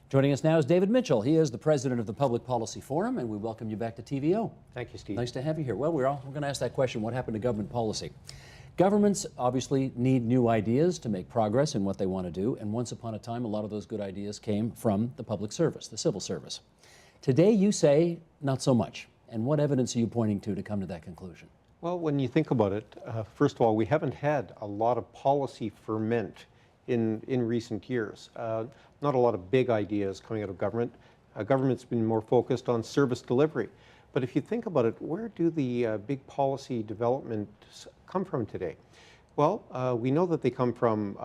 Joining us now is David Mitchell. He is the president of the Public Policy Forum, and we welcome you back to TVO. Thank you, Steve. Nice to have you here. Well, we're going to ask that question, what happened to government policy? Governments obviously need new ideas to make progress in what they want to do, and once upon a time, a lot of those good ideas came from the public service, the civil service. Today, you say not so much. And what evidence are you pointing to come to that conclusion? Well, when you think about it, first of all, we haven't had a lot of policy ferment in recent years. Not a lot of big ideas coming out of government. Government's been more focused on service delivery. But if you think about it, where do the big policy developments come from today? Well, we know that they come from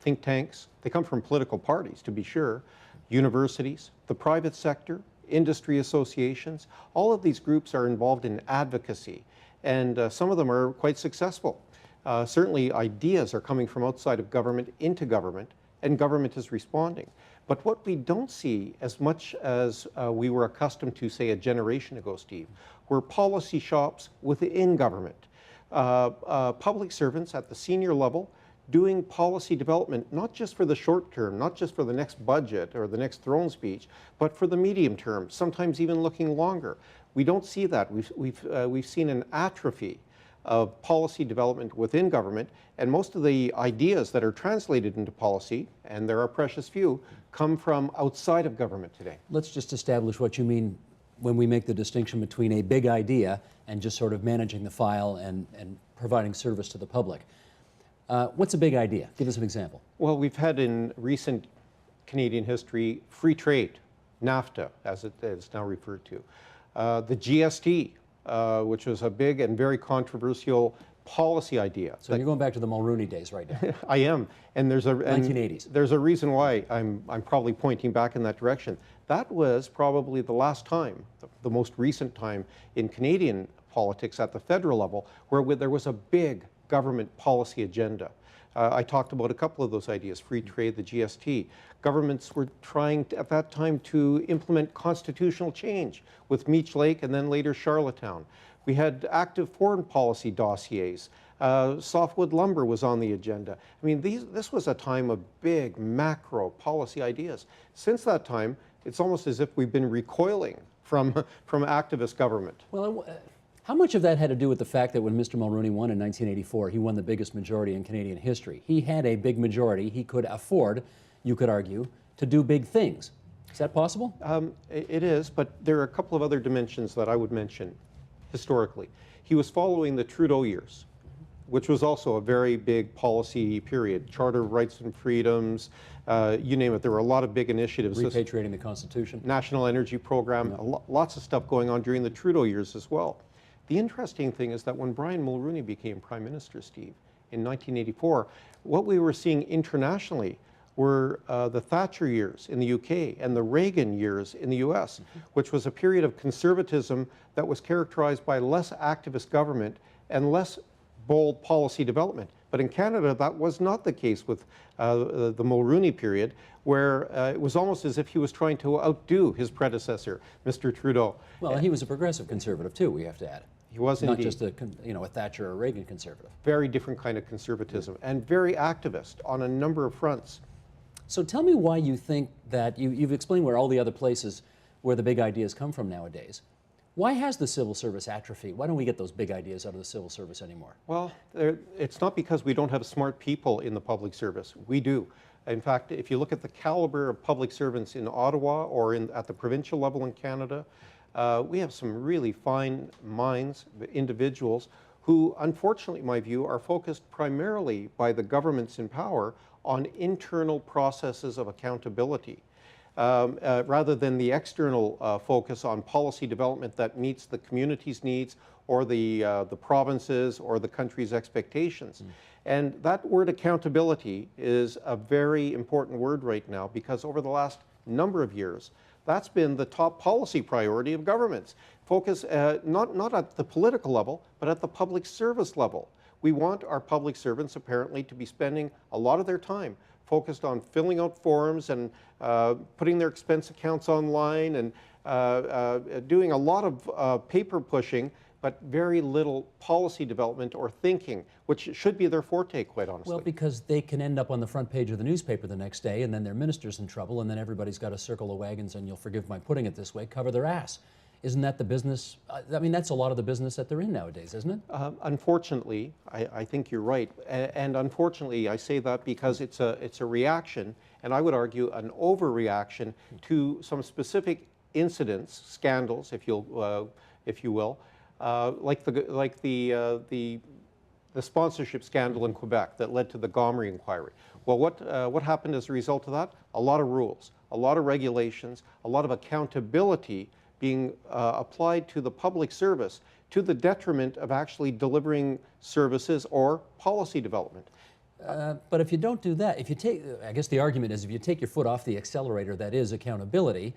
think tanks, they come from political parties, to be sure, universities, the private sector, industry associations. All of these groups are involved in advocacy, and some of them are quite successful. Certainly ideas are coming from outside of government into government, and government is responding. But what we don't see as much as we were accustomed to, say, a generation ago, Steve, were policy shops within government. Public servants at the senior level doing policy development, not just for the short term, not just for the next budget or the next throne speech, but for the medium term, sometimes even looking longer. We don't see that. We've seen an atrophy of policy development within government, and most of the ideas that are translated into policy, and there are precious few, come from outside of government today. Let's just establish what you mean when we make the distinction between a big idea and just sort of managing the file and providing service to the public. What's a big idea? Give us an example. Well, we've had in recent Canadian history free trade, NAFTA, as it is now referred to, the GST, which was a big and very controversial policy idea. So you're going back to the Mulroney days right now. I am, and there's a 1980s. There's a reason why I'm probably pointing back in that direction. That was probably the last time, the most recent time in Canadian politics at the federal level, where there was a big government policy agenda. I talked about a couple of those ideas, free trade, the GST. Governments were trying at that time to implement constitutional change with Meech Lake and then later Charlottetown. We had active foreign policy dossiers. Softwood lumber was on the agenda. I mean, this was a time of big macro policy ideas. Since that time, it's almost as if we've been recoiling from activist government. Well, how much of that had to do with the fact that when Mr. Mulroney won in 1984, he won the biggest majority in Canadian history? He had a big majority. He could afford, you could argue, to do big things. Is that possible? It is, but there are a couple of other dimensions that I would mention historically. He was following the Trudeau years, which was also a very big policy period. Charter of Rights and Freedoms, you name it. There were a lot of big initiatives. Repatriating the Constitution. National Energy Program, yeah. Lots of stuff going on during the Trudeau years as well. The interesting thing is that when Brian Mulroney became Prime Minister, Steve, in 1984, what we were seeing internationally were the Thatcher years in the UK and the Reagan years in the US, which was a period of conservatism that was characterized by less activist government and less bold policy development. But in Canada, that was not the case with the Mulroney period, where it was almost as if he was trying to outdo his predecessor, Mr. Trudeau. Well, he was a progressive conservative too, we have to add. He was not indeed. Just a Thatcher or Reagan conservative. Very different kind of conservatism, and very activist on a number of fronts. So tell me why you think that, you've explained where all the other places where the big ideas come from nowadays. Why has the civil service atrophied? Why don't we get those big ideas out of the civil service anymore? Well, it's not because we don't have smart people in the public service. We do. In fact, if you look at the caliber of public servants in Ottawa or at the provincial level in Canada, we have some really fine minds, individuals, who, unfortunately, in my view, are focused primarily by the governments in power on internal processes of accountability, rather than the external focus on policy development that meets the community's needs or the provinces or the country's expectations. And that word accountability is a very important word right now, because over the last number of years, that's been the top policy priority of governments. Focus not at the political level, but at the public service level. We want our public servants apparently to be spending a lot of their time focused on filling out forms and putting their expense accounts online and doing a lot of paper pushing but very little policy development or thinking, which should be their forte, quite honestly. Well, because they can end up on the front page of the newspaper the next day, and then their minister's in trouble, and then everybody's got to circle the wagons, and you'll forgive my putting it this way, cover their ass. Isn't that the business? I mean, that's a lot of the business that they're in nowadays, isn't it? Unfortunately, I think you're right. And unfortunately, I say that because it's a reaction, and I would argue an overreaction to some specific incidents, scandals, if you will, like the sponsorship scandal in Quebec that led to the Gomery inquiry. Well, what happened as a result of that? A lot of rules, a lot of regulations, a lot of accountability being applied to the public service to the detriment of actually delivering services or policy development. But if you don't do that, if you take, I guess the argument is if you take your foot off the accelerator that is accountability,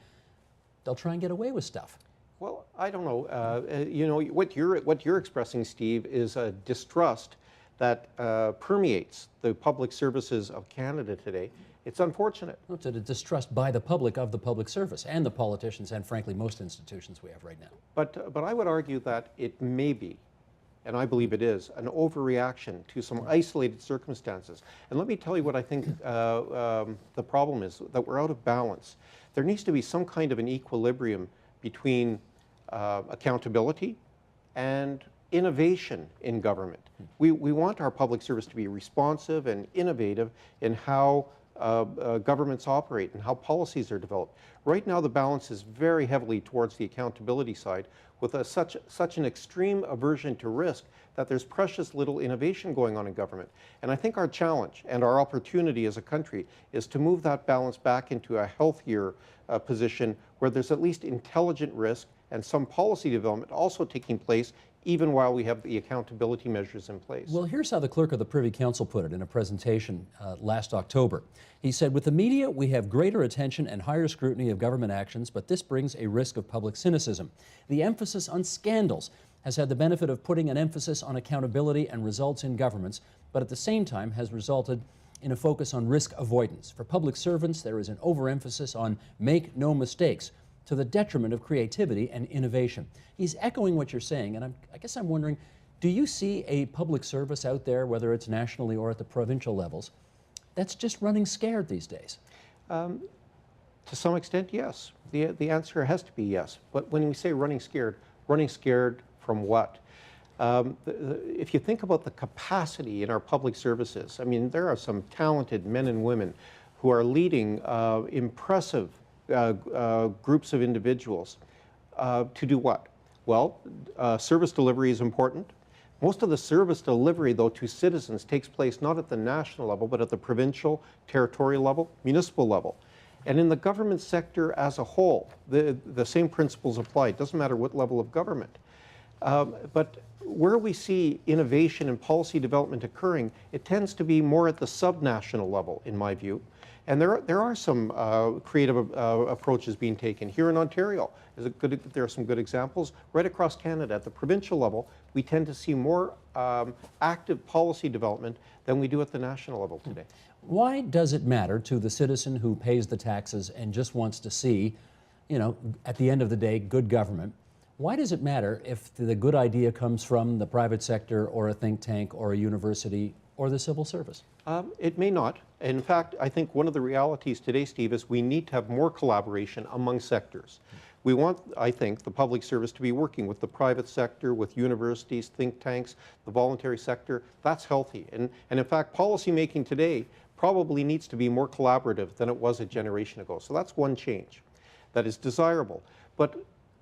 they'll try and get away with stuff. Well, I don't know. You know, what you're expressing, Steve, is a distrust that permeates the public services of Canada today. It's unfortunate. No, it's a distrust by the public of the public service and the politicians and, frankly, most institutions we have right now. But I would argue that it may be, and I believe it is, an overreaction to some isolated circumstances. And let me tell you what I think the problem is, that we're out of balance. There needs to be some kind of an equilibrium between accountability and innovation in government. We want our public service to be responsive and innovative in how governments operate and how policies are developed. Right now, the balance is very heavily towards the accountability side, with such an extreme aversion to risk that there's precious little innovation going on in government. And I think our challenge and our opportunity as a country is to move that balance back into a healthier position where there's at least intelligent risk and some policy development also taking place, even while we have the accountability measures in place. Well, here's how the clerk of the Privy Council put it in a presentation last October. He said, with the media, we have greater attention and higher scrutiny of government actions, but this brings a risk of public cynicism. The emphasis on scandals has had the benefit of putting an emphasis on accountability and results in governments, but at the same time has resulted in a focus on risk avoidance. For public servants, there is an overemphasis on make no mistakes, to the detriment of creativity and innovation. He's echoing what you're saying, and I guess I'm wondering, do you see a public service out there, whether it's nationally or at the provincial levels, that's just running scared these days? To some extent, yes. The answer has to be yes. But when we say running scared from what? If you think about the capacity in our public services, I mean, there are some talented men and women who are leading impressive groups of individuals to do what? Well, service delivery is important. Most of the service delivery, though, to citizens takes place not at the national level, but at the provincial, territorial level, municipal level. And in the government sector as a whole, the same principles apply. It doesn't matter what level of government. But where we see innovation and policy development occurring, it tends to be more at the subnational level, in my view. And there are some creative approaches being taken. Here in Ontario, there are some good examples. Right across Canada, at the provincial level, we tend to see more active policy development than we do at the national level today. Why does it matter to the citizen who pays the taxes and just wants to see, you know, at the end of the day, good government? Why does it matter if the good idea comes from the private sector or a think tank or a university or the civil service? It may not. In fact, I think one of the realities today, Steve, is we need to have more collaboration among sectors. We want, I think, the public service to be working with the private sector, with universities, think tanks, the voluntary sector. That's healthy. And in fact, policymaking today probably needs to be more collaborative than it was a generation ago. So that's one change that is desirable. But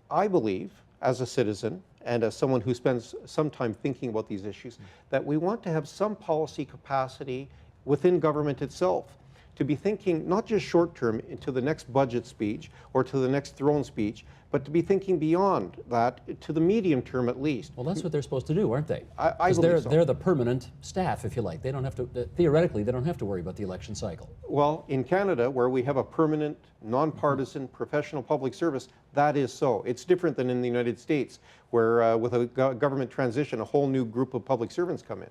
I believe, as a citizen and as someone who spends some time thinking about these issues, that we want to have some policy capacity within government itself to be thinking not just short term into the next budget speech or to the next throne speech, but to be thinking beyond that to the medium term at least. Well, that's what they're supposed to do, aren't they? I believe so. They're the permanent staff, if you like. They don't have to, theoretically, they don't have to worry about the election cycle. Well, in Canada, where we have a permanent, nonpartisan, professional public service, that is so. It's different than in the United States, where with a government transition, a whole new group of public servants come in.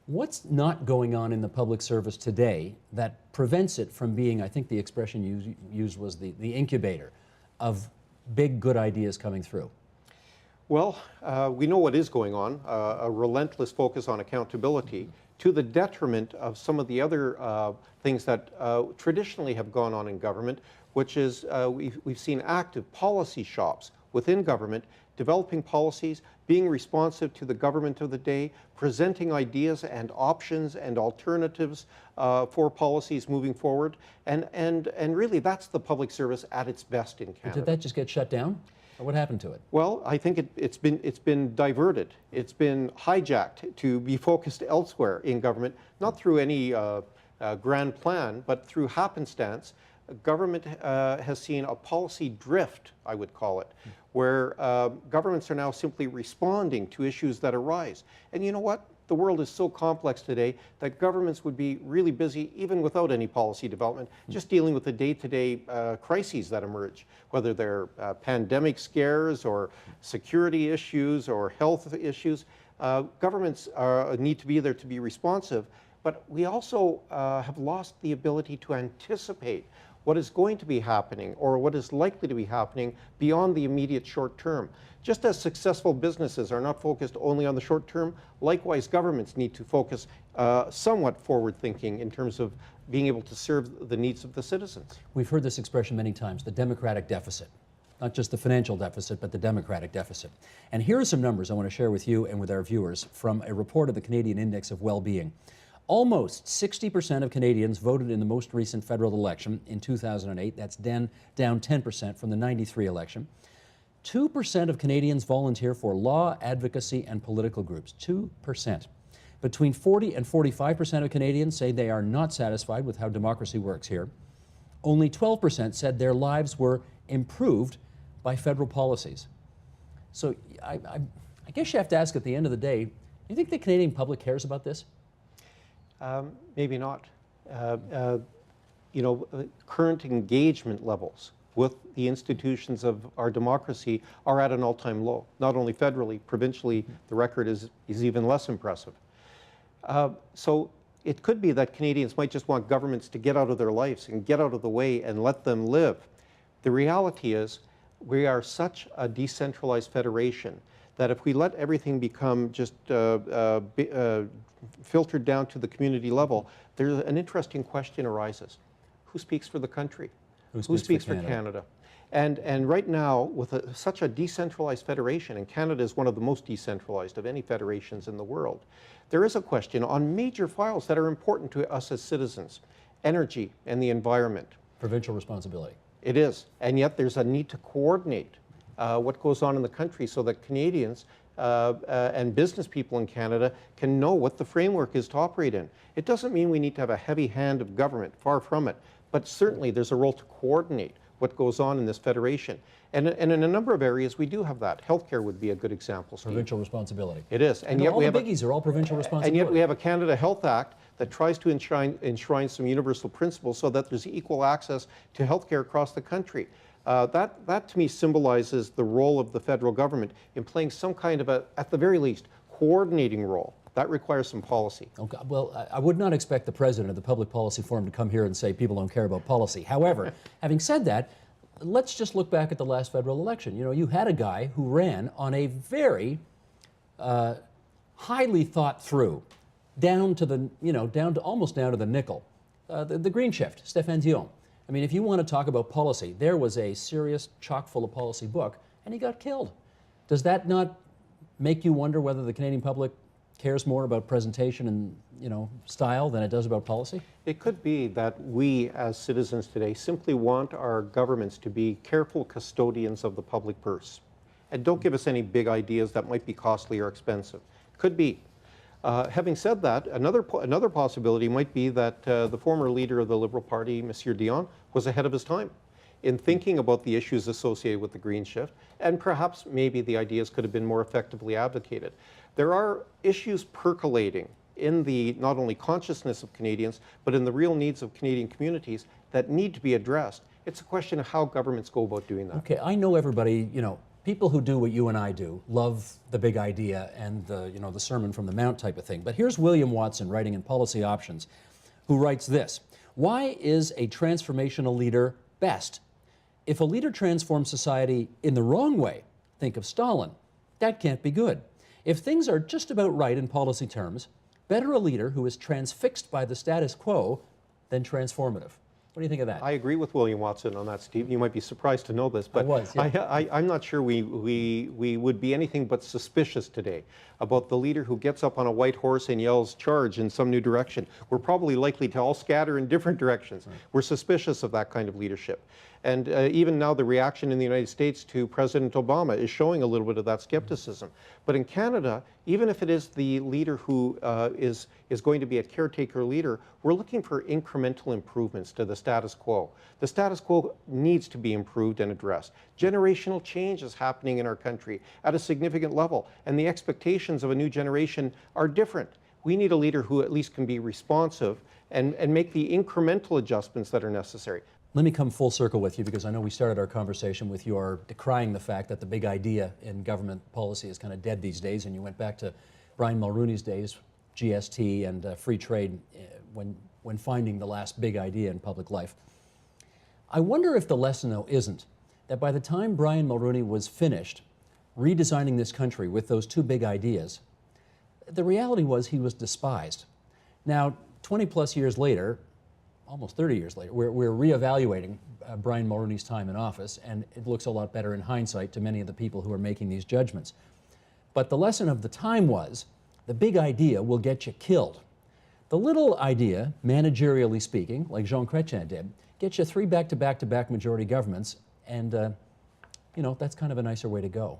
What's not going on in the public service today that prevents it from being, I think the expression you used was the incubator of big, good ideas coming through? Well, we know what is going on, a relentless focus on accountability to the detriment of some of the other things that traditionally have gone on in government, which is we've seen active policy shops within government developing policies, being responsive to the government of the day, presenting ideas and options and alternatives for policies moving forward. And really, that's the public service at its best in Canada. Did that just get shut down? Or what happened to it? Well, I think it's been diverted. It's been hijacked to be focused elsewhere in government, not through any grand plan, but through happenstance. Government has seen a policy drift, I would call it, where governments are now simply responding to issues that arise. And you know what? The world is so complex today that governments would be really busy even without any policy development, just dealing with the day-to-day crises that emerge, whether they're pandemic scares or security issues or health issues. Governments need to be there to be responsive, but we also have lost the ability to anticipate what is going to be happening or what is likely to be happening beyond the immediate short term. Just as successful businesses are not focused only on the short term, likewise governments need to focus somewhat forward thinking in terms of being able to serve the needs of the citizens. We've heard this expression many times, the democratic deficit. Not just the financial deficit, but the democratic deficit. And here are some numbers I want to share with you and with our viewers from a report of the Canadian Index of Well-Being. Almost 60% of Canadians voted in the most recent federal election in 2008. That's down 10% from the 93 election. 2% of Canadians volunteer for law, advocacy, and political groups. 2%. Between 40 and 45% of Canadians say they are not satisfied with how democracy works here. Only 12% said their lives were improved by federal policies. So I guess you have to ask at the end of the day, do you think the Canadian public cares about this? Maybe not. Current engagement levels with the institutions of our democracy are at an all-time low. Not only federally, provincially, the record is even less impressive. So it could be that Canadians might just want governments to get out of their lives and get out of the way and let them live. The reality is we are such a decentralized federation that if we let everything become just filtered down to the community level, there's an interesting question arises. Who speaks for the country? Who speaks for Canada? And right now, with such a decentralized federation, and Canada is one of the most decentralized of any federations in the world, there is a question on major files that are important to us as citizens: energy and the environment. Provincial responsibility. It is, and yet there's a need to coordinate what goes on in the country so that Canadians and business people in Canada can know what the framework is to operate in. It doesn't mean we need to have a heavy hand of government, far from it, but certainly there's a role to coordinate what goes on in this federation. And in a number of areas, we do have that. Healthcare would be a good example, Steve. Provincial responsibility. It is. And yet all the biggies are all provincial responsibility. And yet we have a Canada Health Act that tries to enshrine some universal principles so that there's equal access to healthcare across the country. That to me symbolizes the role of the federal government in playing some kind of at the very least, coordinating role. That requires some policy. Okay. Well, I would not expect the president of the Public Policy Forum to come here and say people don't care about policy. However, having said that, let's just look back at the last federal election. You know, you had a guy who ran on a very highly thought through, down to almost down to the nickel, the Green Shift, Stéphane Dion. I mean, if you want to talk about policy, there was a serious chock full of policy book, and he got killed. Does that not make you wonder whether the Canadian public cares more about presentation and style than it does about policy? It could be that we as citizens today simply want our governments to be careful custodians of the public purse and don't give us any big ideas that might be costly or expensive. Could be. Having said that, another possibility might be that the former leader of the Liberal Party, Monsieur Dion, was ahead of his time in thinking about the issues associated with the Green Shift, and perhaps maybe the ideas could have been more effectively advocated. There are issues percolating in the not only consciousness of Canadians, but in the real needs of Canadian communities that need to be addressed. It's a question of how governments go about doing that. Okay, I know everybody, people who do what you and I do love the big idea and the Sermon from the Mount type of thing. But here's William Watson writing in Policy Options, who writes this: why is a transformational leader best? If a leader transforms society in the wrong way, think of Stalin, That can't be good. If things are just about right in policy terms, better a leader who is transfixed by the status quo than transformative. What do you think of that? I agree with William Watson on that, Steve. You might be surprised to know this, but I'm not sure we would be anything but suspicious today about the leader who gets up on a white horse and yells charge in some new direction. We're probably likely to all scatter in different directions. Right. We're suspicious of that kind of leadership. And even now the reaction in the United States to President Obama is showing a little bit of that skepticism. But in Canada, even if it is the leader who is going to be a caretaker leader, we're looking for incremental improvements to the status quo. The status quo needs to be improved and addressed. Generational change is happening in our country at a significant level, and the expectations of a new generation are different. We need a leader who at least can be responsive and make the incremental adjustments that are necessary. Let me come full circle with you, because I know we started our conversation with your decrying the fact that the big idea in government policy is kind of dead these days, and you went back to Brian Mulroney's days, GST and free trade, when finding the last big idea in public life. I wonder if the lesson, though, isn't that by the time Brian Mulroney was finished redesigning this country with those two big ideas, the reality was he was despised. Now, 20 plus years later, almost 30 years later, we're reevaluating Brian Mulroney's time in office, and it looks a lot better in hindsight to many of the people who are making these judgments. But the lesson of the time was, the big idea will get you killed. The little idea, managerially speaking, like Jean Chrétien did, gets you 3 back-to-back-to-back majority governments, and you know, that's kind of a nicer way to go.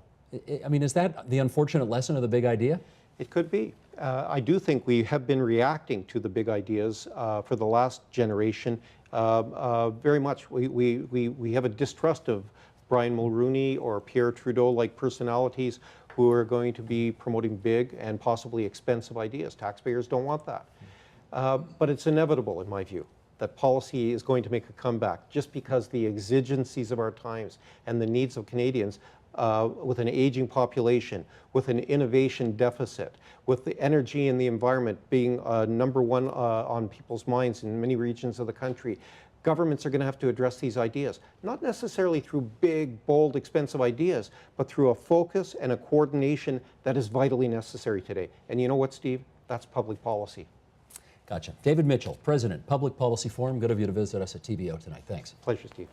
I mean, is that the unfortunate lesson of the big idea? It could be. I do think we have been reacting to the big ideas for the last generation very much. We have a distrust of Brian Mulroney or Pierre Trudeau-like personalities who are going to be promoting big and possibly expensive ideas. Taxpayers don't want that. But it's inevitable, in my view, that policy is going to make a comeback just because the exigencies of our times and the needs of Canadians with an aging population, with an innovation deficit, with the energy and the environment being number one on people's minds in many regions of the country, governments are going to have to address these ideas, not necessarily through big, bold, expensive ideas, but through a focus and a coordination that is vitally necessary today. And you know what, Steve? That's public policy. Gotcha. David Mitchell, President, Public Policy Forum. Good of you to visit us at TBO tonight. Thanks. Pleasure, Steve.